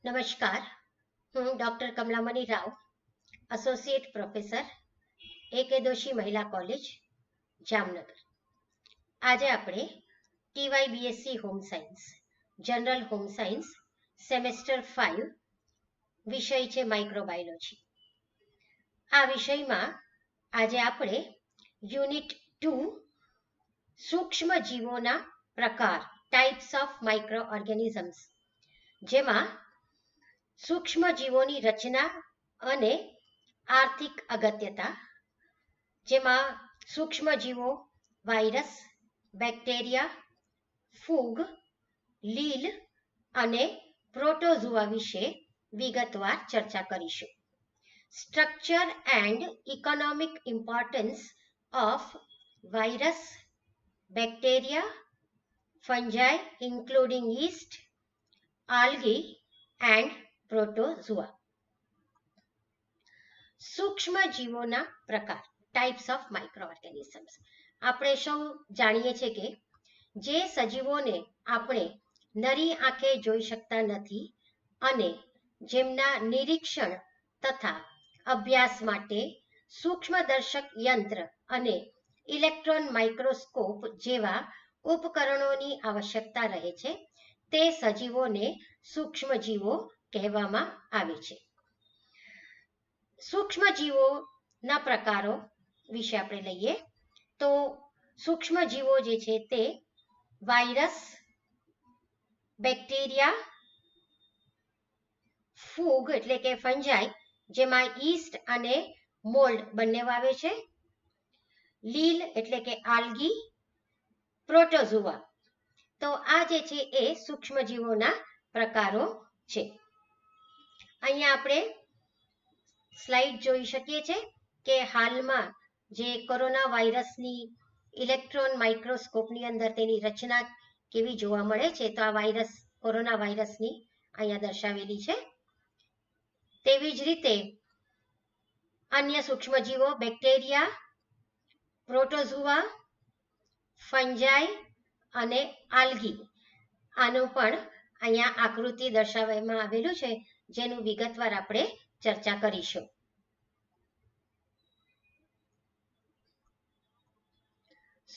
નમસ્કાર, હું doctor Kamalamani Rao, associate professor, A K. Doshi Mahila college, Jamnagar. આજે આપણે TY BSc home science, general home science, semester 5 વિષય છે માઇક્રોબાયોલોજી. આ વિષયમાં આજે આપણે યુનિટ 2 સૂક્ષ્મ જીવોના પ્રકાર ટાઈપ્સ ઓફ માઇક્રો ઓર્ગેનિઝમ્સ, જેમાં સૂક્ષ્મ જીવોની રચના અને આર્થિક અગત્યતા, જેમાં સૂક્ષ્મ જીવો વાયરસ, બેક્ટેરિયા, ફૂગ, લીલ અને પ્રોટોઝોઆ વિશે વિગતવાર ચર્ચા કરીશું. Structure and economic importance of virus, bacteria, fungi including yeast, algae and protozoa. સૂક્ષ્મ જીવોના પ્રકાર ટાઈપ્સ ઓફ માઇક્રો ઓર્ગેનિઝમ્સ. આપણે સૌ જાણીએ છીએ કે જે સજીવોને આપણે નરી આંખે જોઈ શકતા નથી અને જેમના નિરીક્ષણ તથા અભ્યાસ માટે સૂક્ષ્મદર્શક યંત્ર અને ઇલેક્ટ્રોન માઇક્રોસ્કોપ જેવા ઉપકરણોની આવશ્યકતા રહે છે, તે સજીવોને સૂક્ષ્મજીવો કહેવામાં આવે છે. સૂક્ષ્મજીવોના પ્રકારો વિશે આપણે લઈએ તો સૂક્ષ્મજીવો જે છે તે વાયરસ, બેક્ટેરિયા, ફૂગ એટલે કે ફંજાઈ, જેમાં ઈસ્ટ અને મોલ્ડ બંને આવે છે, લીલ એટલે કે આલ્ગી, પ્રોટોઝોઆ. તો આ જે છે એ સૂક્ષ્મજીવોના પ્રકારો છે. અહીંયા આપણે સ્લાઇડ જોઈ શકીએ છીએ કે હાલમાં જે કોરોના વાયરસની ઇલેક્ટ્રોન માઇક્રોસ્કોપની અંદર તેની રચના કેવી જોવા મળે છે, તો આ વાયરસ કોરોના વાયરસની અહીંયા દર્શાવેલી છે. તેવી જ રીતે અન્ય સૂક્ષ્મજીવો બેક્ટેરિયા, પ્રોટોઝોઆ, ફંજાઈ અને આલ્ગી, આનું પણ અહીંયા આકૃતિ દર્શાવવામાં આવેલું છે, જેનું વિગતવાર આપણે ચર્ચા કરીશું.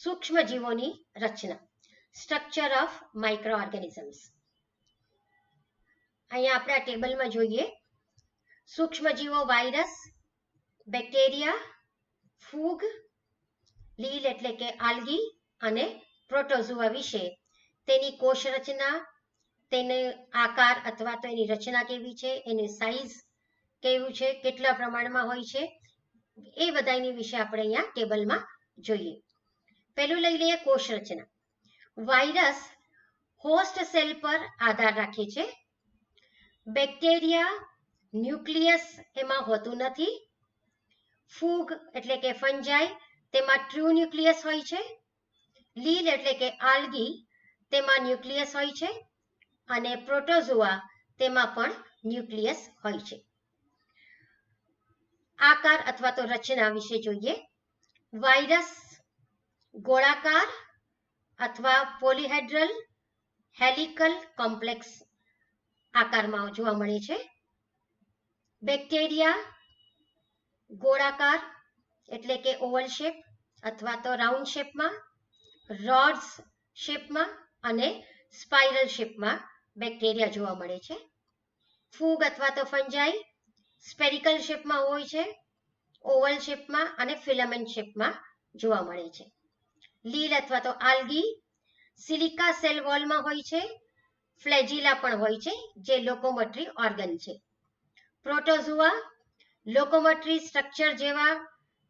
સૂક્ષ્મજીવોની રચના સ્ટ્રક્ચર ઓફ માઇક્રો ઓર્ગેનિઝમ્સ. અહીંયા આપણે આ ટેબલમાં જોઈએ સૂક્ષ્મજીવો વાયરસ, બેક્ટેરિયા, ફૂગ, લીલ એટલે કે આલ્ગી અને પ્રોટોઝોઆ વિશે તેની કોષ રચના, તેને આકાર અથવા તો એની રચના કેવી છે, એની સાઇઝ કેવું છે, કેટલા પ્રમાણમાં હોય છે, એ બધાની વિશે આપણે અહીંયા ટેબલમાં જોઈએ. પહેલું લઈ લઈએ કોષ રચના. વાયરસ હોસ્ટ સેલ પર આધાર રાખે છે. બેક્ટેરિયા ન્યુક્લિયસ એમાં હોતું નથી. ફૂગ એટલે કે ફંજાઈ, તેમાં ટ્રુ ન્યુક્લિયસ હોય છે. લીલ એટલે કે આલ્ગી, તેમાં ન્યુક્લિયસ હોય છે અને પ્રોટોઝોઆ તેમાં પણ ન્યુક્લિયસ હોય છે. આકાર અથવા તો રચના વિશે જોઈએ. વાયરસ ગોળાકાર અથવા પોલીહેડ્રલ, હેલિકલ, કોમ્પ્લેક્સ આકારમાં જોવા મળે છે. બેક્ટેરિયા ગોળાકાર એટલે કે ઓવલ શેપ અથવા તો રાઉન્ડ શેપમાં, રોડ્સ શેપમાં અને સ્પાઇરલ શેપમાં બેક્ટેરિયા જોવા મળે છે. ફૂગ અથવા તો ફંજાઈ સ્પેરિકલ શેપમાં હોય છે, ઓવલ શેપમાં અને ફિલામેન્ટ શેપમાં જોવા મળે છે. લીલ અથવા તો આલ્ગી સિલિકા સેલ વોલમાં હોય છે, ફ્લેજિલા પણ હોય છે જે લોકોમોટરી ઓર્ગન છે. પ્રોટોઝોઆ લોકોમોટરી સ્ટ્રક્ચર જેવા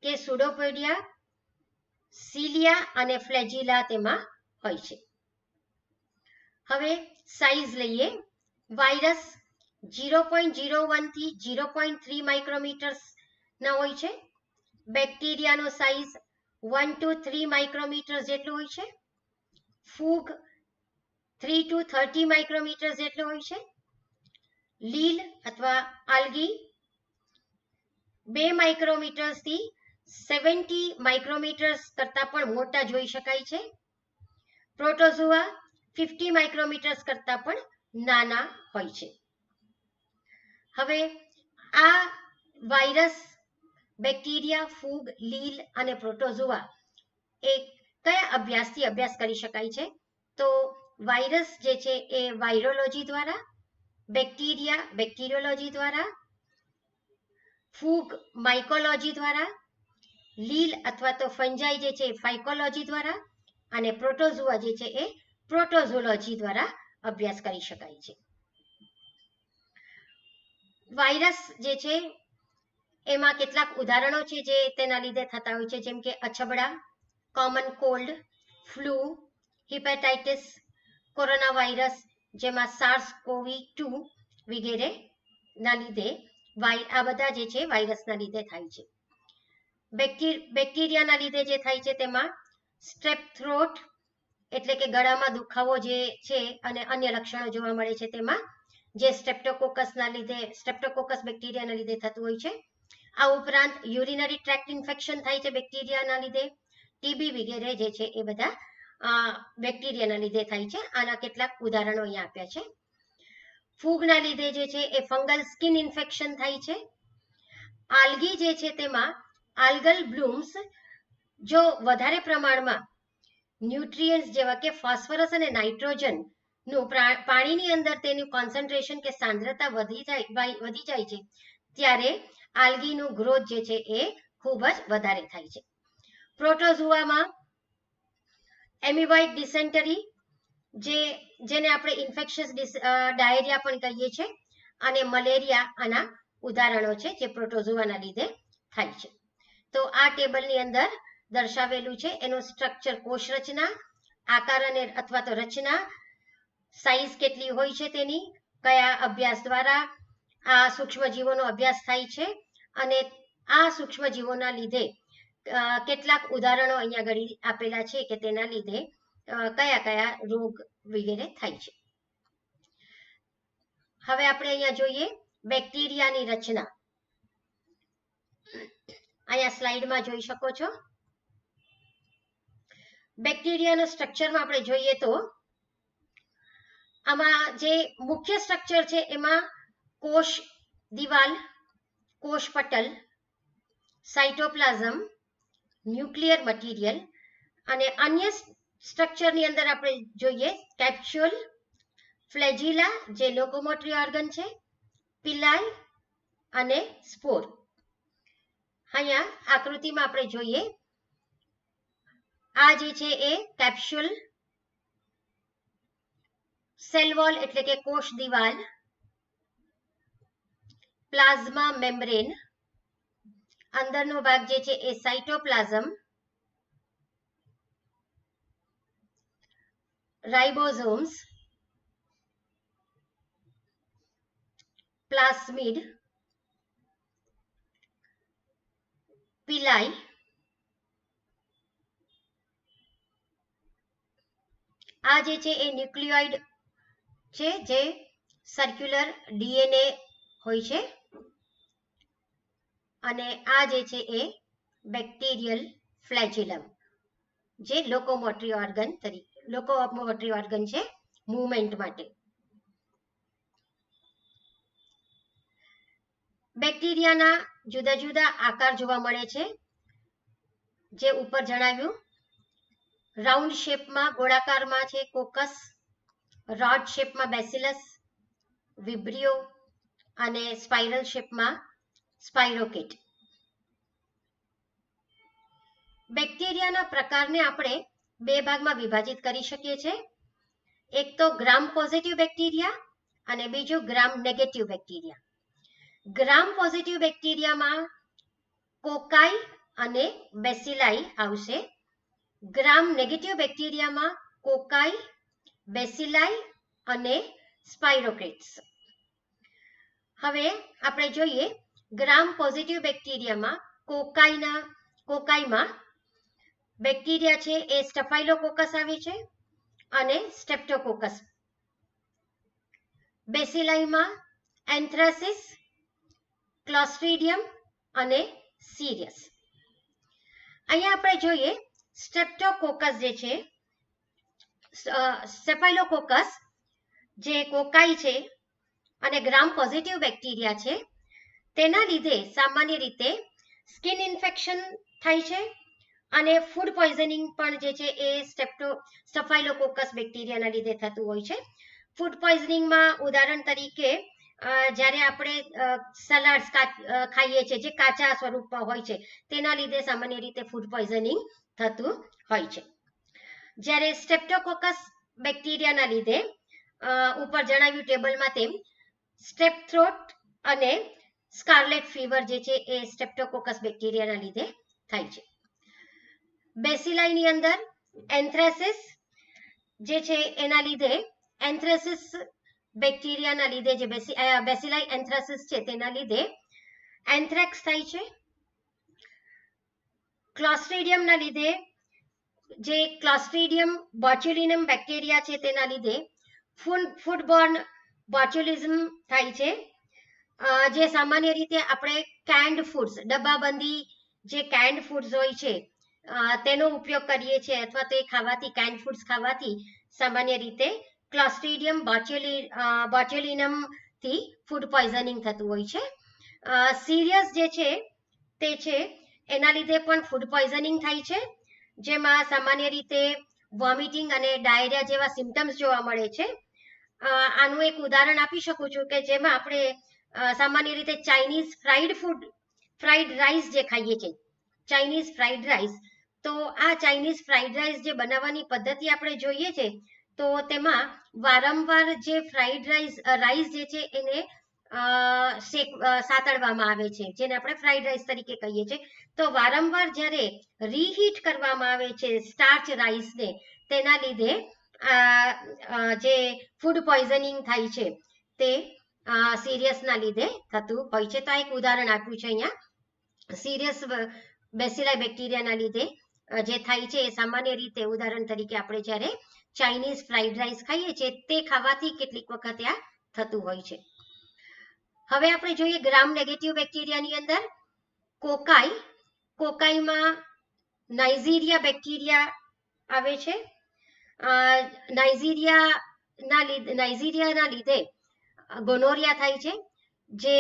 કે સુડોપોડિયા, સિલિયા અને ફ્લેજિલા તેમાં હોય છે. હવે સાઇઝ લઈએ. વાયરસ 0.01 થી 0.3 માઇક્રોમીટર્સ ના હોય છે. બેક્ટેરિયાનો સાઇઝ 1 to 3 માઇક્રોમીટર જેટલું હોય છે. ફૂગ 3 to 30 માઇક્રોમીટર જેટલું હોય છે. લીલ અથવા આલ્ગી 2 માઇક્રોમીટર્સથી 70 માઇક્રોમીટર્સ કરતાં પણ મોટા જોઈ શકાય છે. પ્રોટોઝોઆ 50 માઇક્રોમીટર્સ કરતાં પણ નાના હોય છે. હવે આ વાયરસ, બેક્ટેરિયા, ફૂગ, લીલ અને પ્રોટોઝોઆ એ કયા અભ્યાસથી અભ્યાસ કરી શકાય છે? તો વાયરસ જે છે એ વાયરોલોજી દ્વારા, બેક્ટેરિયા બેક્ટેરિયોલોજી દ્વારા, ફૂગ માઇકોલોજી દ્વારા, લીલ અથવા તો ફંજાઈ જે છે એ ફાઇકોલોજી દ્વારા અને પ્રોટોઝોઆ જે છે એ પ્રોટોઝોલોજી દ્વારા અભ્યાસ કરી શકાય છે. વાયરસ જે છે એમાં કેટલાક ઉદાહરણો છે જે તેના લીધે થતા હોય છે, જેમ કે અછબડા, common cold, flu, hepatitis, corona virus જેમાં SARS-CoV-2 વગેરે ના લીધે આ બધા જે છે વાયરસના લીધે થાય છે. બેક્ટેરિયાના લીધે જે થાય છે તેમાં સ્ટ્રેપ થ્રોટ એટલે કે ગળામાં દુખાવો જે છે અને અન્ય લક્ષણો જોવા મળે છે, તેમાં જે સ્ટ્રેપ્ટોકોકસ બેક્ટેરિયાના લીધે થતું હોય છે. આ ઉપરાંત યુરિનરી ટ્રેક્ટ ઇન્ફેક્શન થાય છે બેક્ટેરિયાના લીધે, ટીબી વગેરે જે છે એ બધા બેક્ટેરિયાના લીધે થાય છે. આના કેટલાક ઉદાહરણો અહીંયા આપ્યા છે. ફૂગના લીધે જે છે એ ફંગલ સ્કિન ઇન્ફેક્શન થાય છે. આલ્ગી જે છે તેમાં આલ્ગલ બ્લૂમ્સ જો વધારે પ્રમાણમાં ન્યુટ્રિયન્ટ્સ જેવા કે ફોસ્ફરસ અને નાઇટ્રોજન નું પાણીની અંદર તેનું કોન્સન્ટ્રેશન કે સાંદ્રતા વધી જાય છે, ત્યારે આલ્ગીનું ગ્રોથ જે છે એ ખૂબ જ વધારે થાય છે. પ્રોટોઝોઆમાં એમિબાઇક ડિસેન્ટરી જેને આપણે ઇન્ફેક્શિયસ ડાયરિયા પણ કહીએ છીએ અને મલેરિયા આના ઉદાહરણો છે જે પ્રોટોઝોઆના લીધે થાય છે. તો આ ટેબલની અંદર દર્શાવેલું છે એનું સ્ટ્રક્ચર, કોષ રચના, આકાર અને અથવા તો રચના, સાઇઝ કેટલી હોય છે તેની, કયા અભ્યાસ દ્વારા આ સૂક્ષ્મજીવોનો અભ્યાસ થાય છે અને આ સૂક્ષ્મજીવોના લીધે કેટલાક ઉદાહરણો અહીંયા આગળ આપેલા છે કે તેના લીધે કયા કયા રોગ વગેરે થાય છે. હવે આપણે અહીંયા જોઈએ બેક્ટેરિયાની રચના. અહીંયા સ્લાઇડમાં જોઈ શકો છો. બેક્ટેરિયાના સ્ટ્રક્ચરમાં આપણે જોઈએ તો આમાં જે મુખ્ય સ્ટ્રક્ચર છે એમાં કોષ દિવાલ, કોષ પટલ, સાઇટોપ્લાઝમ, ન્યુક્લિયર મટીરિયલ અને અન્ય સ્ટ્રક્ચરની અંદર આપણે જોઈએ કેપ્સ્યુલ, ફ્લેજિલા જે લોકોમોટરી ઓર્ગન છે, પિલાય અને સ્પોર. અહીંયા આકૃતિમાં આપણે જોઈએ આ જે છે એ કેપ્સ્યુલ, સેલ વોલ એટલે કે કોષ દિવાલ, પ્લાઝ્મા મેમ્બ્રેન, અંદરનો ભાગ જે છે એ સાઇટોપ્લાઝમ, રાઇબોઝોમ્સ, પ્લાસ્મિડ, પિલાય, આ જે છે એ ન્યુક્લિયોઇડ છે જે સર્ક્યુલર ડીએનએ હોય છે અને આ જે છે એ બેક્ટેરિયલ ફ્લેજિલમ જે લોકોમોટરી ઓર્ગન છે મૂવમેન્ટ માટે. બેક્ટેરિયાના જુદા જુદા આકાર જોવા મળે છે, જે ઉપર જણાવ્યું. રાઉન્ડ શેપમાં ગોળાકારમાં છે કોકસ, રોડ શેપમાં બેસિલસ, વિબ્રિયો અને સ્પાઇરલ શેપમાં સ્પાઇરોકેટ. બેક્ટેરિયાના પ્રકારને આપણે બે ભાગમાં વિભાજિત કરી શકીએ છીએ. એક તો ગ્રામ પોઝિટિવ બેક્ટેરિયા અને બીજું ગ્રામ નેગેટિવ બેક્ટેરિયા. ગ્રામ પોઝિટિવ બેક્ટેરિયામાં કોકાઈ અને બેસિલાઈ આવશે. ગ્રામ નેગેટિવ બેક્ટેરિયામાં કોકાઈ, બેસિલાઈ અને સ્પાઇરોકેટ્સ. હવે આપણે જોઈએ ગ્રામ પોઝિટિવ બેક્ટેરિયામાં કોકાઈમાં બેક્ટેરિયા છે એ સ્ટેફાઇલોકોકસ આવે છે અને સ્ટ્રેપ્ટોકોકસ. બેસિલાઈમાં એન્થ્રેસિસ, ક્લોસ્ટ્રીડિયમ અને સીરિયસ. અહીંયા આપણે જોઈએ સ્ટ્રેપ્ટોકોકસ જે છે, સ્ટેફાઇલોકોકસ જે કોકાઈ છે અને ગ્રામ પોઝિટિવ બેક્ટેરિયા છે તેના લીધે સામાન્ય રીતે સ્કિન ઇન્ફેક્શન થાય છે અને ફૂડ પોઈઝનિંગ પણ જે છે એ સ્ટફાઇલોકોકસ બેક્ટેરિયાના લીધે થતું હોય છે. ફૂડ પોઈઝનિંગમાં ઉદાહરણ તરીકે જ્યારે આપણે સલાડ્સ ખાઈએ છીએ જે કાચા સ્વરૂપમાં હોય છે તેના લીધે સામાન્ય રીતે ફૂડ પોઈઝનિંગ થતું હોય છે. જ્યારે સ્ટ્રેપ્ટોકોકસ બેક્ટેરિયાના લીધે ઉપર જણાવ્યું ટેબલમાં તેમ સ્ટ્રેપ થ્રોટ અને સ્કાર્લેટ ફીવર જે છે એ સ્ટ્રેપ્ટોકોકસ બેક્ટેરિયાના લીધે થાય છે. બેસિલાઈની અંદર એન્થ્રેસિસ જે છે એના લીધે એન્થ્રેસિસ બેક્ટેરિયાના લીધે જે બેસિલાઈ એન્થ્રેસિસ છે તેના લીધે એન્થ્રેક્સ થાય છે. ક્લોસ્ટ્રીડિયમના લીધે જે ક્લોસ્ટ્રીડિયમ બોચ્યુલિનમ બેક્ટેરિયા છે તેના લીધે ફૂડબોર્ન બોચ્યુલિઝમ થાય છે, જે સામાન્ય રીતે આપણે કેન્ડ ફૂડ્સ ડબ્બાબંધી જે કેન્ડ ફૂડ્સ હોય છે તેનો ઉપયોગ કરીએ છીએ અથવા તો એ ખાવાથી કેન્ડ ફૂડ્સ ખાવાથી સામાન્ય રીતે ક્લોસ્ટ્રીડિયમ બોચ્યુલિનમ થી ફૂડ પોઈઝનિંગ થતું હોય છે. સિરિયસ જે છે તે છે એના લીધે પણ ફૂડ પોઈઝનિંગ થાય છે, જેમાં સામાન્ય રીતે વોમિટિંગ અને ડાયરિયા જેવા સિમ્ટમ્સ જોવા મળે છે. આનું એક ઉદાહરણ આપી શકું છું કે જેમાં આપણે સામાન્ય રીતે ચાઇનીઝ ફ્રાઈડ રાઈસ જે ખાઈએ છીએ, ચાઇનીઝ ફ્રાઈડ રાઈસ, તો આ ચાઇનીઝ ફ્રાઈડ રાઈસ જે બનાવવાની પદ્ધતિ આપણે જોઈએ છે તો તેમાં વારંવાર જે ફ્રાઈડ રાઈસ જે છે એને સાતળવામાં આવે છે, જેને આપણે ફ્રાઈડ રાઈસ તરીકે કહીએ છીએ. તો વારંવાર જ્યારે રીહીટ કરવામાં આવે છે સ્ટાર્ચ રાઈસને, તેના લીધે જે ફૂડ પોઈઝનિંગ થાય છે તે સિરિયસના લીધે થતું હોય છે. તો આ એક ઉદાહરણ આપ્યું છે અહીંયા. સિરિયસ બેસિલાઈ બેક્ટેરિયાના લીધે જે થાય છે એ સામાન્ય રીતે ઉદાહરણ તરીકે આપણે જ્યારે ચાઇનીઝ ફ્રાઈડ રાઈસ ખાઈએ છીએ તે ખાવાથી કેટલીક વખત આ થતું હોય છે. હવે આપણે જોઈએ ગ્રામ નેગેટિવ બેક્ટેરિયાની અંદર કોકાઈમાં નાઇજીરિયા બેક્ટેરિયા આવે છે. નાઇજીરિયાના લીધે ગોનોરિયા થાય છે, જે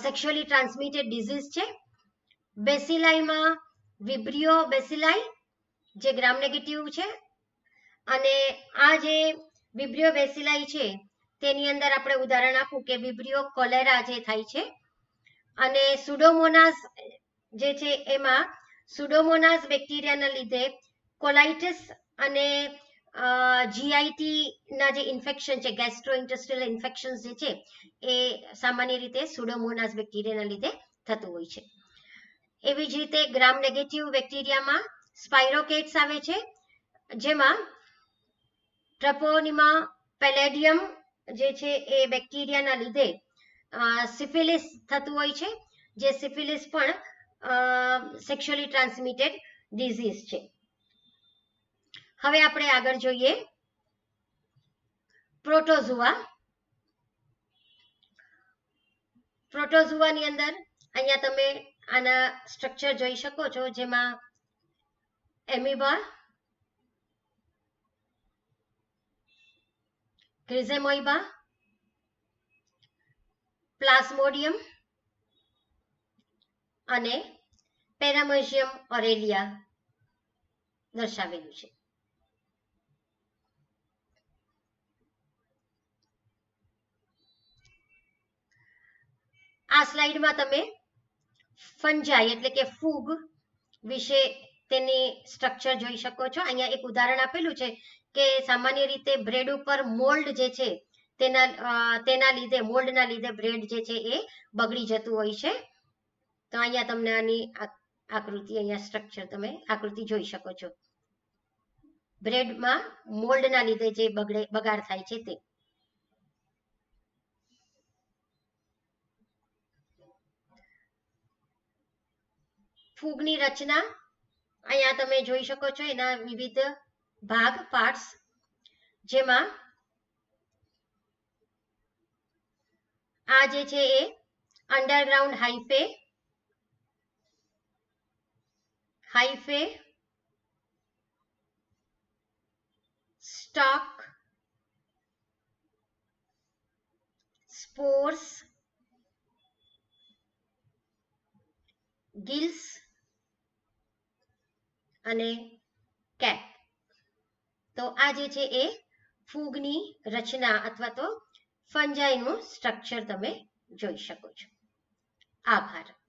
સેક્સ્યુઅલી ટ્રાન્સમિટેડ ડિઝીઝ છે. બેસિલાઈમાં વિબ્રિયો બેસિલાઈ જે ગ્રામ નેગેટિવ છે, અને આ જે વિબ્રિયો બેસિલાઈ છે તેની અંદર આપણે ઉદાહરણ આપું કે વિબ્રિયો કોલેરા જે થાય છે, અને સુડોમોનાસ જે છે એમાં સુડોમોનાસ બેક્ટેરિયાના લીધે કોલાઇટિસ અને જીઆઈટી ના જે ઇન્ફેક્શન છે, ગેસ્ટ્રોઇન્ટેસ્ટિનલ ઇન્ફેક્શન જે છે એ સામાન્ય રીતે સુડોમોનાસ બેક્ટેરિયાના લીધે થતું હોય છે. એવી જ રીતે ગ્રામ નેગેટિવ બેક્ટેરિયામાં સ્પાઇરોકેટ્સ આવે છે, જેમાં ટ્રેપોનિમા પેલેડિયમ જે છે એ બેક્ટેરિયાના લીધે સિફિલિસ થતું હોય છે, જે સિફિલિસ પણ સેક્સ્યુઅલી ટ્રાન્સમિટેડ ડિઝીઝ છે. હવે આપણે આગળ જોઈએ પ્રોટોઝુઆની અંદર અહીંયા તમે આના સ્ટ્રક્ચર જોઈ શકો છો, જેમાં એમિબા, ગ્રિઝેમોઇબા, પ્લાસ્મોડિયમ અને પેરામેશિયમ ઓરેલિયા દર્શાવેલું છે. આ સ્લાઇડમાં તમે ફંજાઈ એટલે કે ફૂગ વિશે તેની સ્ટ્રક્ચર જોઈ શકો છો. અહીંયા એક ઉદાહરણ આપેલું છે કે સામાન્ય રીતે બ્રેડ ઉપર મોલ્ડ જે છે તેના લીધે મોલ્ડના લીધે બ્રેડ જે છે એ બગડી જતું હોય છે. તો અહીંયા તમને આની આકૃતિ, અહીંયા સ્ટ્રક્ચર તમે આકૃતિ જોઈ શકો છો. બ્રેડમાં મોલ્ડના લીધે જે બગાડ થાય છે તે. ફૂગની રચના અહીંયા તમે જોઈ શકો છો, એના વિવિધ ભાગ પાર્ટ્સ, જેમાં આ જે છે એ અંડરગ્રાઉન્ડ હાઈફે, સ્ટોક, સ્પોર્સ, ગિલ્સ અને કેપ. તો આ જે છે એ ફૂગની રચના અથવા તો ફંજાઈનું સ્ટ્રક્ચર તમે જોઈ શકો છો. આભાર.